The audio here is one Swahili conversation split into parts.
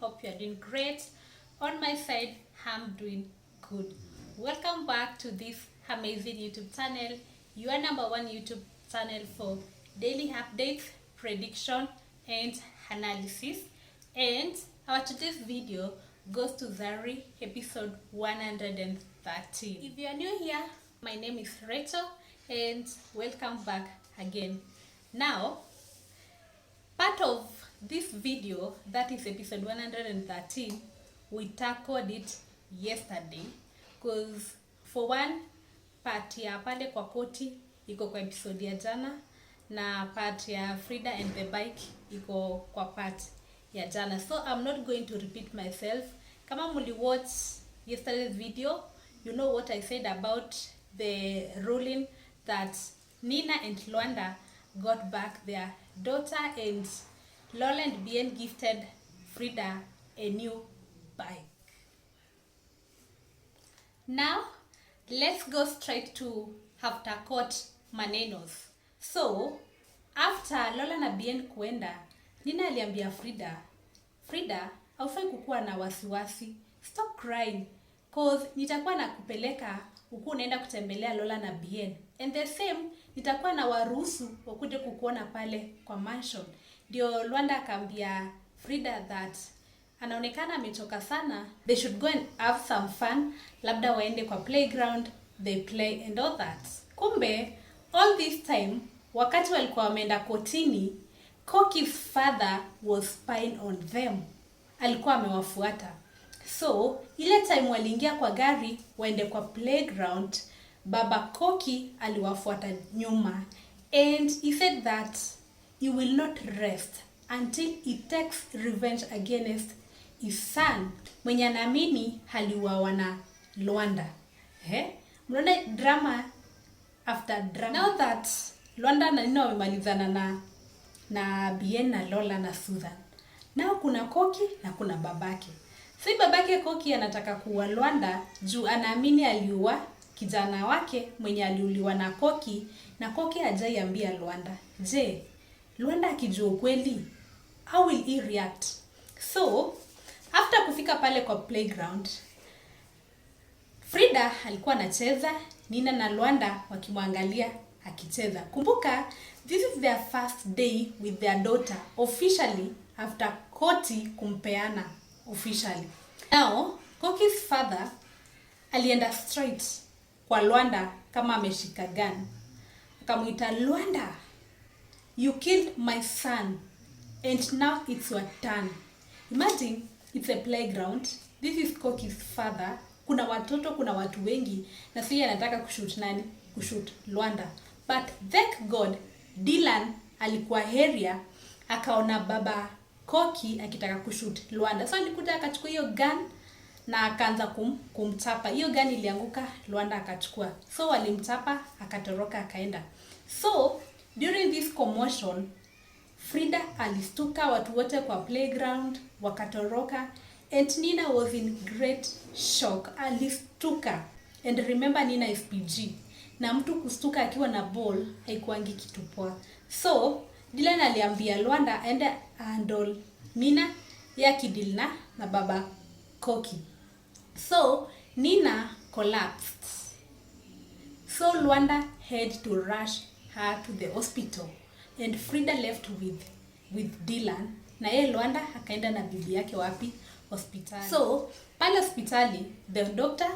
hope you are doing great. On my side, I'm doing good. Welcome back to this amazing YouTube channel, your number one YouTube channel for daily updates, prediction, and analysis. And our today's video goes to Zari episode 113. If you are new here, my name is Rachel and welcome back again. Now, part of this video, that is episode 113, we tackled it yesterday because for one, part ya pale kwa koti iko kwa episode ya jana na part ya Frida and the bike iko kwa part ya jana. So I'm not going to repeat myself. Kama muli watch yesterday's video, you know what I said about the ruling that Nina and Luanda got back their daughter, and Lola and Bien gifted Frida a new bike. Now, let's go straight to after court manenos. So, after Lola na Bien kuenda, Nina aliambia Frida, haufai kukuwa na wasiwasi. Stop crying, cause nitakuwa na kupeleka huku unaenda kutembelea Lola na Bien. And the same, nitakuwa na waruhusu wakuje kukuona pale kwa mansion. Ndio Luanda akaambia Frida that anaonekana amechoka sana, they should go and have some fun, labda waende kwa playground, they play and all that. Kumbe, all this time, wakati walikuwa wameenda kotini, Koki's father was spying on them. Alikuwa amewafuata. So, ile time waliingia kwa gari, waende kwa playground, Baba Koki aliwafuata nyuma. And he said that he will not rest until he takes revenge against his son. Mwenye anaamini aliuawa na Luanda. Mnaona drama after drama. Now that Luanda na Nina wamemalizana na Bien na Lola na Susan. Now kuna Koki na kuna babake. Si babake Koki anataka kuua Luanda juu anaamini aliua kijana wake mwenye aliuliwa na Koki, na Koki hajaiambia Luanda. Je, Luanda akijua ukweli, how will he react? So, after kufika pale kwa playground, Frida alikuwa anacheza, Nina na Luanda wakimwangalia akicheza. Kumbuka, this is their first day with their daughter officially after Koti kumpeana officially. Now, Koki's father alienda straight kwa Luanda kama ameshika gun. Akamuita, Luanda, you killed my son and now it's your turn. Imagine, it's a playground. This is Koki's father. Kuna watoto, kuna watu wengi, na sasa anataka kushoot nani? Kushoot Luanda. But thank God, Dylan alikuwa area, akaona baba Koki akitaka kushoot Luanda. So alikuja akachukua hiyo gun na akaanza kumchapa. Hiyo gun ilianguka, Luanda akachukua. So walimchapa, akatoroka akaenda. So during this commotion, Frida alistuka, watu wote kwa playground wakatoroka, and Nina was in great shock. Alistuka. And remember, Nina is PG. Na mtu kustuka akiwa na ball haikuangi kitu poa. So Dylan aliambia Luanda aende handle Nina ya kidilna na baba Koki. So Nina collapsed. So Luanda had to rush her to the hospital, and Frida left with Dylan, na yeye Luanda akaenda na bibi yake wapi? Hospitali. So pale hospitali, the doctor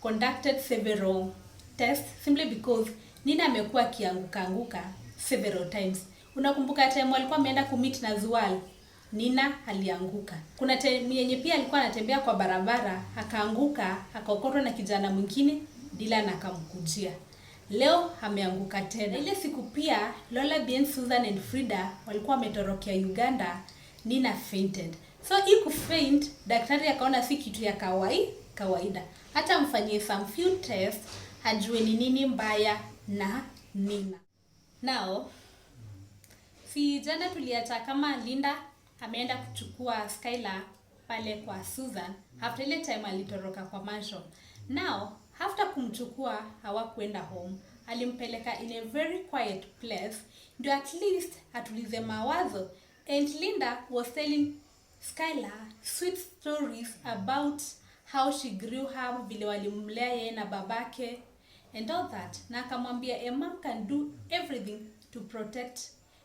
conducted several tests simply because Nina amekuwa kianguka several times. Unakumbuka time alikuwa ameenda kumit na Zual, Nina alianguka. Kuna time yenye pia alikuwa anatembea kwa barabara, akaanguka, akaokotwa na kijana mwingine, Dylan akamkujia. Leo ameanguka tena. Ile siku pia Lola, Bien, Susan and Frida walikuwa wametorokea Uganda, Nina fainted. So iku faint, daktari akaona si kitu ya kawaida. Hata mfanyie some few tests ajue ni nini mbaya na Nina. Now, si jana tuliacha kama Linda ameenda kuchukua Skylar pale kwa Susan after ile time alitoroka kwa mansion. Now, after kumchukua hawakuenda home, alimpeleka in a very quiet place ndio at least atulize mawazo. And Linda was telling Skylar sweet stories about how she grew up, vile walimlea yeye na babake and all that, na akamwambia a mom can do everything to protect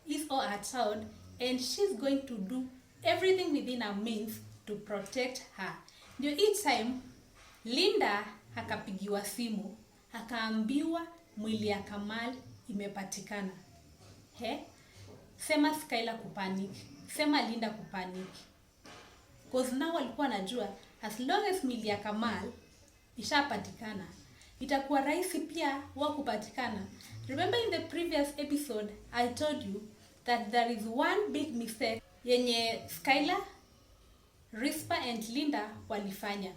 his or her child, and she's going to do everything within her means to protect her. Ndio each time Linda akapigiwa simu akaambiwa mwili ya Kamal imepatikana. Sema Skylar kupanic, sema Linda kupanic. Cause now walikuwa najua as long as mwili ya Kamal ishapatikana, itakuwa rahisi pia wa kupatikana. Remember in the previous episode I told you that there is one big mistake yenye Skylar, Rispa and Linda walifanya,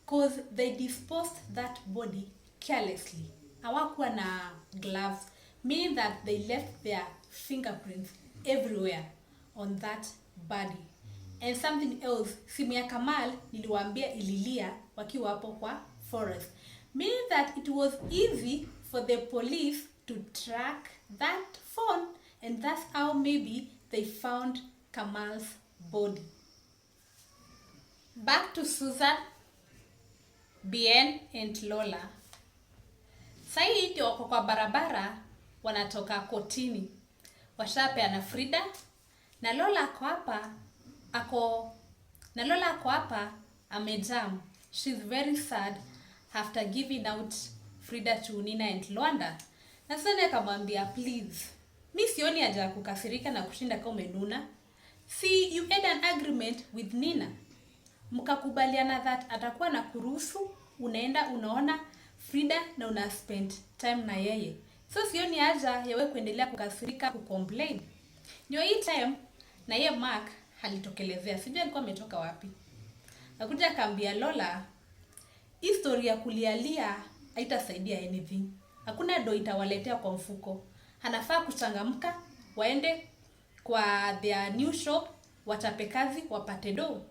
cause they disposed that body carelessly. Hawakuwa na gloves, meaning that they left their fingerprints everywhere on that body. And something else, simu ya Kamal niliwaambia ililia wakiwa hapo kwa forest, meaning that it was easy for the police to track that phone, and that's how maybe they found Kamal's body. Back to Susan, Bien and Lola. Sai ndio wako kwa barabara wanatoka kotini. Washapeana Frida na Lola ako hapa amejam. She's very sad after giving out Frida to Nina and Lwanda. Na Susan akamwambia, please, mi sioni haja kukasirika na kushinda kama umenuna. See, you had an agreement with Nina. Mkakubaliana that atakuwa na kuruhusu unaenda unaona Frida na una spend time na yeye. So sioni haja yawe kuendelea kukasirika kucomplain. Ndio hii time na yeye Mark alitokelezea. Sijui alikuwa ametoka wapi. Akakuja akaambia Lola, history ya kulialia haitasaidia anything. Hakuna do itawaletea kwa mfuko. Anafaa kuchangamka, waende kwa their new shop, wachape kazi, wapate do.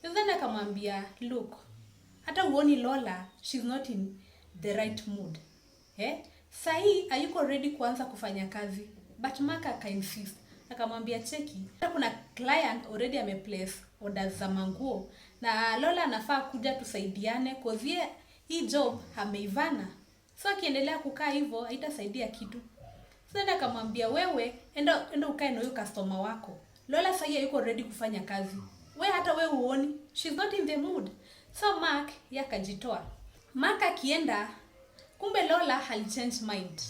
Then akamwambia, look, hata uoni Lola, she's not in the right mood. Sahi hayuko ready kuanza kufanya kazi. But Mark akainsist. Akamwambia cheki, hata kuna client already ameplace orders za manguo na Lola anafaa kuja tusaidiane cause hii job ameivana. So akiendelea kukaa hivyo haitasaidia kitu. Sasa akamwambia wewe enda ukae na huyo customer wako. Lola sasa yuko ready kufanya kazi. Hata wewe uoni she's not in the mood. So Mark yakajitoa. Mark akienda, kumbe Lola alichange mind.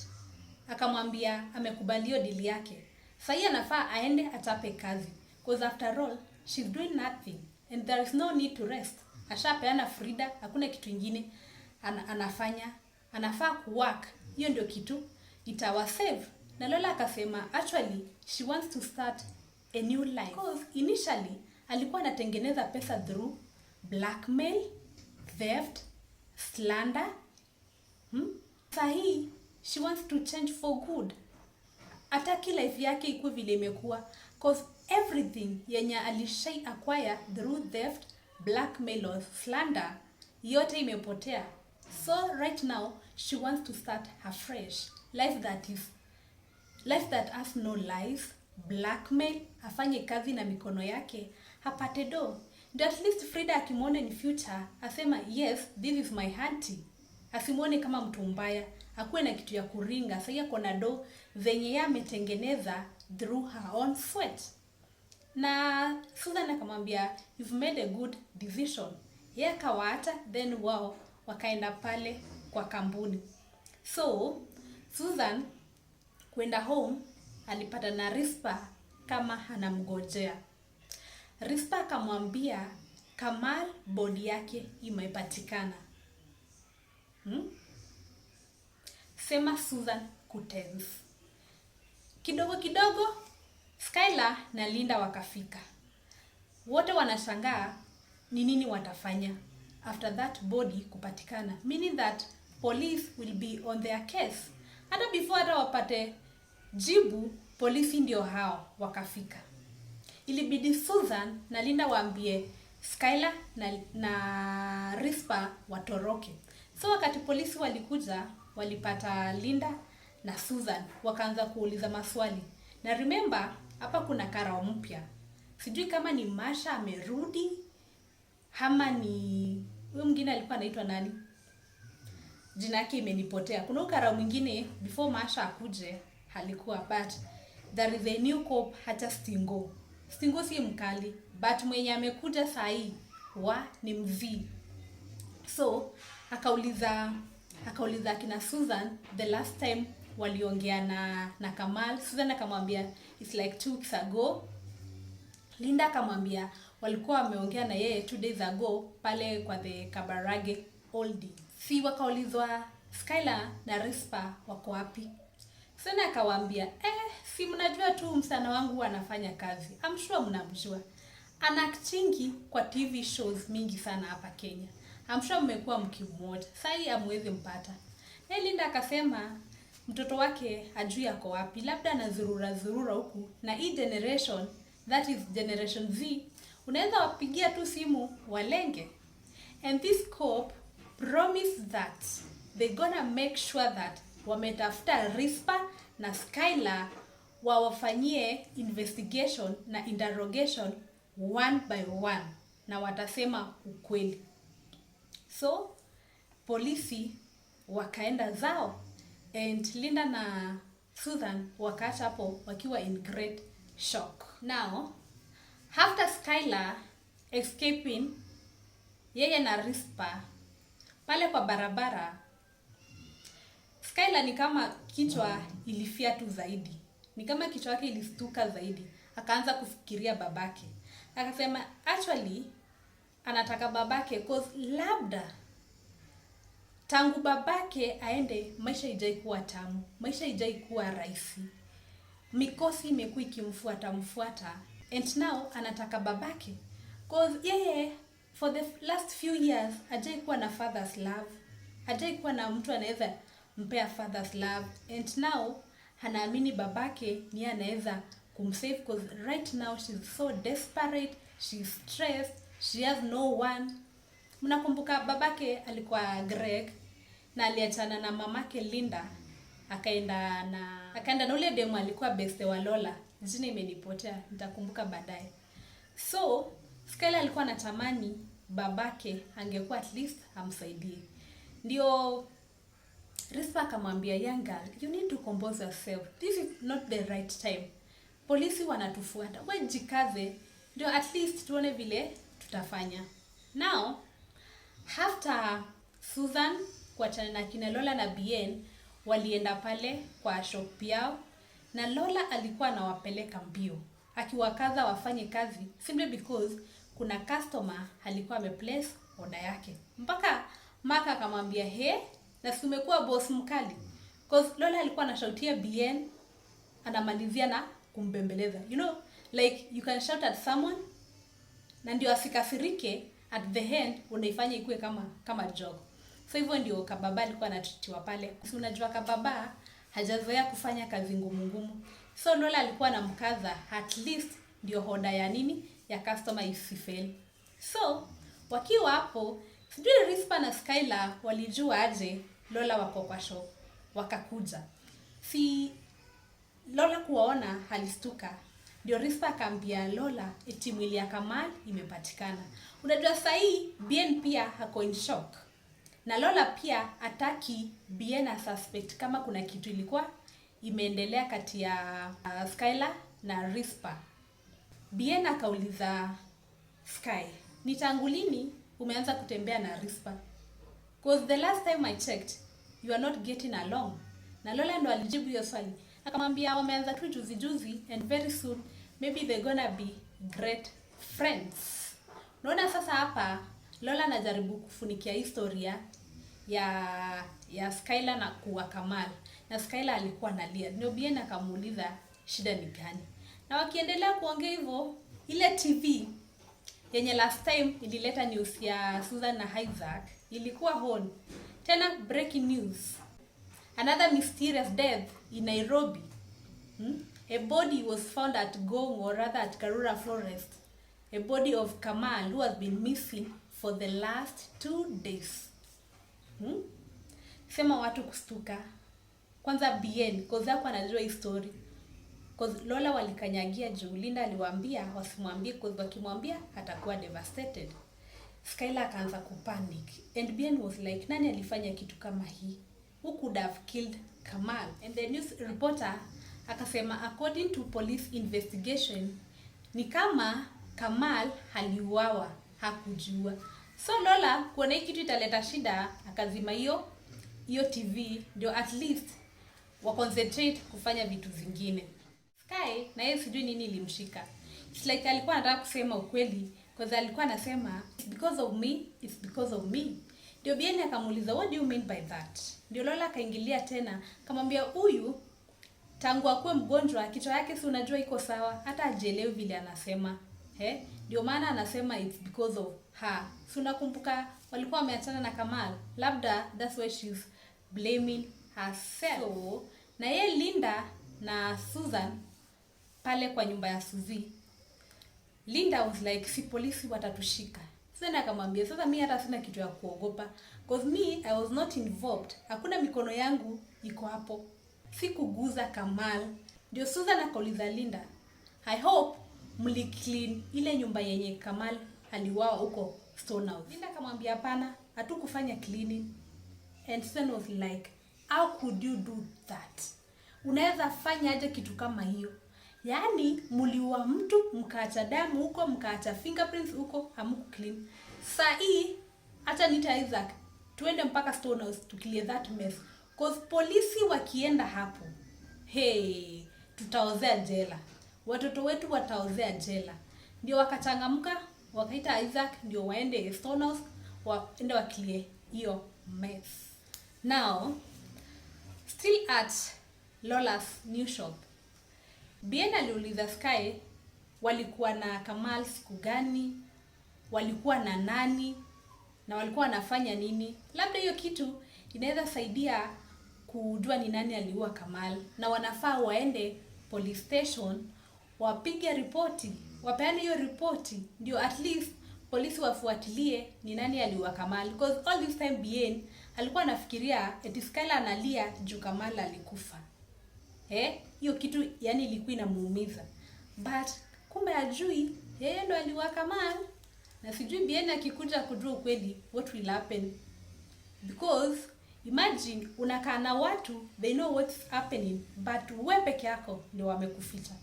Akamwambia amekubalio deal yake. Sasa anafaa aende atape kazi. Because after all, she's doing nothing and there is no need to rest. Ashapeana Frida, hakuna kitu kingine anafanya. Anafaa kuwork. Hiyo ndio kitu itawa save. Na Lola akasema actually she wants to start a new life. Because initially alikuwa anatengeneza pesa through blackmail, theft, slander. Sahi she wants to change for good. Ataki life yake ikuwe vile imekuwa, cause everything yenye alishai acquire through theft, blackmail or slander yote imepotea. So right now she wants to start afresh. Life that has no lies, blackmail, afanye kazi na mikono yake, hapate do. Ndio at least Frida akimwona in future asema yes, this is my auntie. Asimwone kama mtu mbaya, akuwe na kitu ya kuringa. Sasa yako na do zenye yeye ametengeneza through her own sweat. Na Susan akamwambia you've made a good decision. Yeye akawaata, then wao wakaenda pale kwa kampuni. So Susan kwenda home alipata na Rispa kama anamgojea. Rispa akamwambia Kamal body yake imepatikana. Sema Susan kutense. Kidogo Skylar na Linda wakafika. Wote wanashangaa ni nini watafanya after that body kupatikana, meaning that police will be on their case. Hata before hata wapate jibu, polisi ndio hao wakafika. Ilibidi Susan na Linda waambie Skylar na Rispa watoroke. So wakati polisi walikuja, walipata Linda na Susan, wakaanza kuuliza maswali. Na remember, hapa kuna karao mpya. Sijui kama ni Masha amerudi ama ni huyo mwingine alikuwa anaitwa nani? Jina yake imenipotea. Kuna ukara mwingine before Masha akuje halikuwa, but there is a new cop hata Stingo. Stingo si mkali, but mwenye amekuja saa hii ni mzii. So akauliza kina Susan the last time waliongea na Kamal. Susan akamwambia it's like 2 weeks ago. Linda akamwambia walikuwa wameongea na yeye 2 days ago pale kwa the Kabarage oldie. Si wakaulizwa Skylar na Rispa wako wapi? Sana akawaambia si mnajua tu msana wangu anafanya kazi. I'm sure mnamjua. Anactingi kwa TV shows mingi sana hapa Kenya. I'm sure mmekuwa mkimwona. Sai amweze mpata. Na Linda akasema mtoto wake hajui yako wapi, labda anazurura huku, na hii generation, that is generation Z, unaweza wapigia tu simu walenge. And this cop promised that they gonna make sure that wametafuta Rispa na Skylar wawafanyie investigation na interrogation one by one, na watasema ukweli. So polisi wakaenda zao, and Linda na Susan wakaacha hapo wakiwa in great shock. Now after Skylar escaping yeye na Rispa pale kwa barabara, Skylar ni kama kichwa ilifia tu zaidi. Ni kama kichwa yake ilistuka zaidi. Akaanza kufikiria babake. Akasema actually anataka babake cause labda tangu babake aende maisha haijai kuwa tamu. Maisha haijai kuwa rahisi. Mikosi imekuwa ikimfuata. And now anataka babake. Cause yeye for the last few years hajai kuwa na father's love. Hajai kuwa na mtu anaweza mpea father's love. And now anaamini babake ni anaweza kumsave cause right now she's so desperate, she's stressed, she has no one. Mnakumbuka babake alikuwa Greg na aliachana na mamake Linda, akaenda na ule demo alikuwa beste wa Lola. Jina imenipotea, nitakumbuka baadaye. So Skylar alikuwa anatamani babake angekuwa at least amsaidie. Ndio Rispa akamwambia, young girl, you need to compose yourself. This is not the right time. Polisi wanatufuata. Wewe jikaze, ndio at least tuone vile tutafanya. Now, after Susan kuachana na kina Lola na Bien, walienda pale kwa shop yao, na Lola alikuwa anawapeleka mbio, akiwakaza wafanye kazi simply because kuna customer alikuwa ameplace order yake. Mpaka Maka akamwambia, na si umekuwa boss mkali. Cause Lola alikuwa anashautia Bien, anamalizia na kumbembeleza. You know, like you can shout at someone na ndio asikasirike, at the end unaifanya ikue kama joke. So hivyo ndio Kababa alikuwa anatutiwa pale. Si unajua Kababa hajazoea kufanya kazi ngumu. So Lola alikuwa anamkaza at least ndio hoda ya nini ya customer isifail. So wakiwa hapo, sijui Rispa na Skylar walijua aje Lola wako kwa shop. Wakakuja. Si Lola kuwaona halistuka. Ndio Rispa akaambia Lola eti mwili ya Kamal imepatikana. Unajua sahi Bien pia hako in shock. Na Lola pia ataki Bien a suspect kama kuna kitu ilikuwa imeendelea kati ya Skylar na Rispa. Bien akauliza Sky, ni tangu lini umeanza kutembea na Rispa? Because the last time I checked, you are not getting along. Na Lola ndo alijibu hiyo swali. Akamwambia wameanza tu juzi and very soon maybe they're gonna be great friends. Unaona sasa hapa Lola anajaribu kufunikia historia ya Skylar na kuwa Kamal. Na Skylar alikuwa analia. Ndio Bien akamuuliza shida ni gani. Na wakiendelea kuongea hivyo, ile TV yenye last time ilileta news ya Susan na Isaac ilikuwa on. Tena breaking news. Another mysterious death in Nairobi. A body was found at Gong, or rather at Karura Forest. A body of Kamal who has been missing for the last 2 days. Sema watu kustuka. Kwanza Bien, cause hapo anajua hii story. cause Lola walikanyagia juu Linda aliwaambia wasimwambie cause wakimwambia atakuwa devastated. Skylar akaanza kupanic and Bien was like, nani alifanya kitu kama hii? Who could have killed Kamal? And the news reporter akasema according to police investigation ni kama Kamal aliuawa, hakujua. So Lola kuona hii kitu italeta shida akazima hiyo TV ndio at least wa concentrate kufanya vitu zingine. Sky na yeye sijui nini ilimshika. It's like alikuwa anataka kusema ukweli because alikuwa anasema because of me, it's because of me. Ndio Bien akamuuliza what do you mean by that? Ndio Lola akaingilia tena akamwambia huyu tangu akuwe mgonjwa kichwa yake si unajua iko sawa, hata ajielewi vile anasema. Ndio maana anasema it's because of her. Si unakumbuka walikuwa wameachana na Kamal? Labda that's why she's blaming herself. So, na ye Linda na Susan pale kwa nyumba ya Suzy. Linda was like, si polisi watatushika. Susan akamwambia, sasa mimi hata sina kitu ya kuogopa because me I was not involved. Hakuna mikono yangu iko hapo. Sikuguza Kamal. Ndio Susan akauliza Linda, I hope mliclean ile nyumba yenye Kamal aliuawa huko Stonehouse. Linda akamwambia hapana, hatukufanya cleaning. And Susan was like, how could you do that? Unaweza fanya aje kitu kama hiyo? Yaani mliua mtu, mkaacha damu huko, mkaacha fingerprints huko, hamuku clean. Saa hii acha nita Isaac tuende mpaka Stonehouse to clear that mess. Cause polisi wakienda hapo, hey, tutaozea jela. Watoto wetu wataozea jela. Ndio wakachangamka, wakaita Isaac ndio waende Stonehouse, waende wa clear hiyo mess. Now, still at Lola's new shop, Bien aliuliza Sky walikuwa na Kamal siku gani, walikuwa na nani, na walikuwa wanafanya nini. Labda hiyo kitu inaweza saidia kujua ni nani aliua Kamal, na wanafaa waende police station wapige ripoti, wapeane hiyo ripoti ndio at least polisi wafuatilie ni nani aliua Kamal. Because all this time Bien alikuwa anafikiria eti Skylar analia juu Kamal alikufa. Hiyo kitu yani ilikuwa inamuumiza. But kumbe ajui yeye ndo aliua Kamal. Na sijui Bien akikuja kujua ukweli what will happen. Because imagine unakaa na watu, they know what's happening, but wewe peke yako ndio wamekuficha.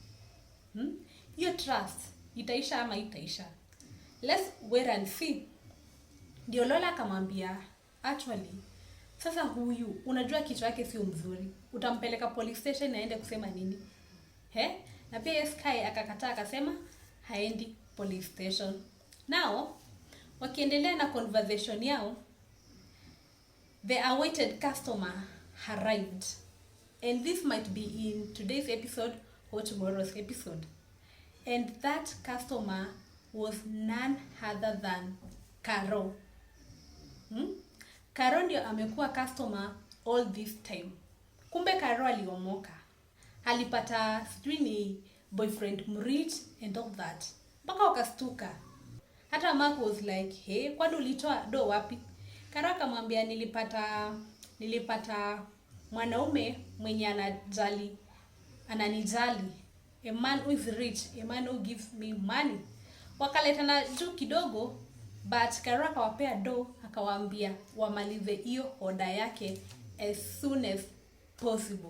Hiyo trust itaisha ama itaisha? Let's wait and see. Ndio Lola akamwambia, actually sasa huyu unajua kichwa yake sio mzuri, utampeleka police station aende kusema nini? Na pia Sky akakataa akasema haendi police station. Now wakiendelea na conversation yao, the awaited customer arrived, and this might be in today's episode or tomorrow's episode. And that customer was none other than Caro. Caro ndio amekuwa customer all this time. Kumbe Caro aliomoka, alipata sijui ni boyfriend mrich and all that, mpaka wakastuka. Hata Mark was like, hey, kwani ulitoa do wapi? Caro akamwambia nilipata mwanaume mwenye ananijali, a man who is rich, a man who gives me money. Wakaletana juu kidogo, but Caro akawapea do, akawaambia wamalize hiyo oda yake as soon as possible.